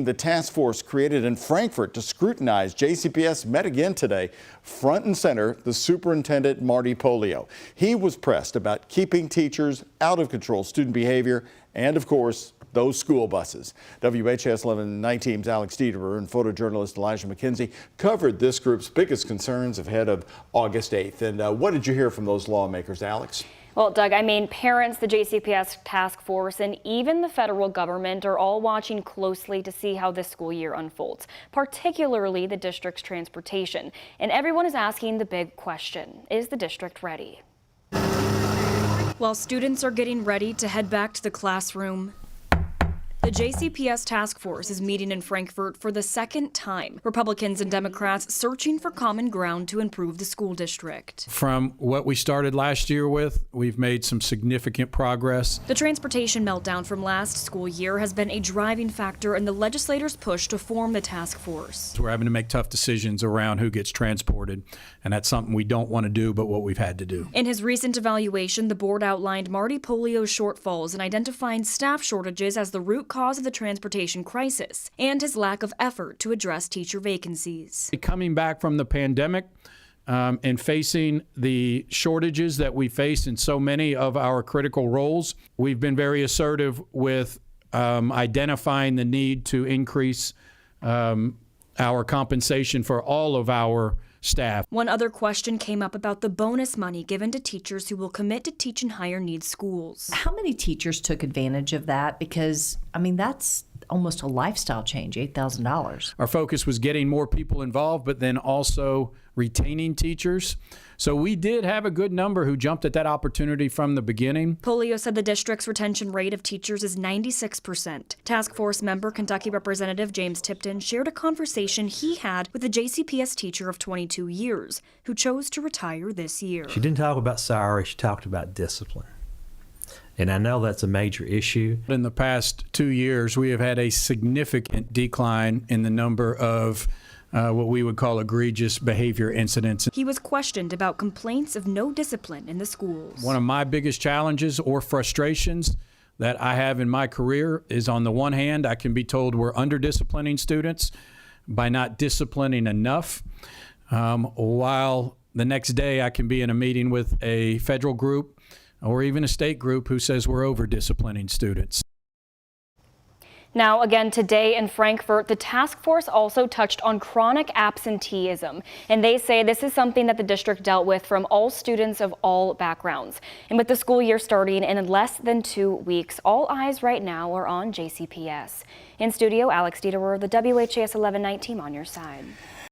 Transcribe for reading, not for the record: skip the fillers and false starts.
The task force created in Frankfurt to scrutinize JCPS met again today. Front and center, the superintendent, Marty Polio. He was pressed about keeping teachers out of control student behavior and, of course, those school buses. WHS 1119's Alex Dieterer and photojournalist Elijah McKenzie covered this group's biggest concerns ahead of August 8th. And what did you hear from those lawmakers, Alex? Well, Doug, parents, the JCPS task force, and even the federal government are all watching closely to see how this school year unfolds, particularly the district's transportation. And everyone is asking the big question, is the district ready? While students are getting ready to head back to the classroom, the JCPS task force is meeting in Frankfurt for the second time. Republicans and Democrats searching for common ground to improve the school district. From what we started last year with, we've made some significant progress. The transportation meltdown from last school year has been a driving factor in the legislators' push to form the task force. We're having to make tough decisions around who gets transported, and that's something we don't want to do, but what we've had to do. In his recent evaluation, the board outlined Marty Polio's shortfalls in identifying staff shortages as the root cause of the transportation crisis and his lack of effort to address teacher vacancies. Coming back from the pandemic and facing the shortages that we face in so many of our critical roles, we've been very assertive with identifying the need to increase our compensation for all of our staff. One other question came up about the bonus money given to teachers who will commit to teach in higher needs schools. How many teachers took advantage of that? Because, that's almost a lifestyle change, $8,000. Our focus was getting more people involved, but then also retaining teachers. So we did have a good number who jumped at that opportunity from the beginning. Polio said the district's retention rate of teachers is 96%. Task force member Kentucky Representative James Tipton shared a conversation he had with a JCPS teacher of 22 years who chose to retire this year. She didn't talk about salary, she talked about discipline. And I know that's a major issue. In the past 2 years, we have had a significant decline in the number of what we would call egregious behavior incidents. He was questioned about complaints of no discipline in the schools. One of my biggest challenges or frustrations that I have in my career is, on the one hand, I can be told we're under-disciplining students by not disciplining enough, while the next day I can be in a meeting with a federal group or even a state group who says we're over-disciplining students. Now, again, today in Frankfurt, the task force also touched on chronic absenteeism, and they say this is something that the district dealt with from all students of all backgrounds. And with the school year starting in less than 2 weeks, all eyes right now are on JCPS. In studio, Alex Dieterer, the WHS 1119 on your side.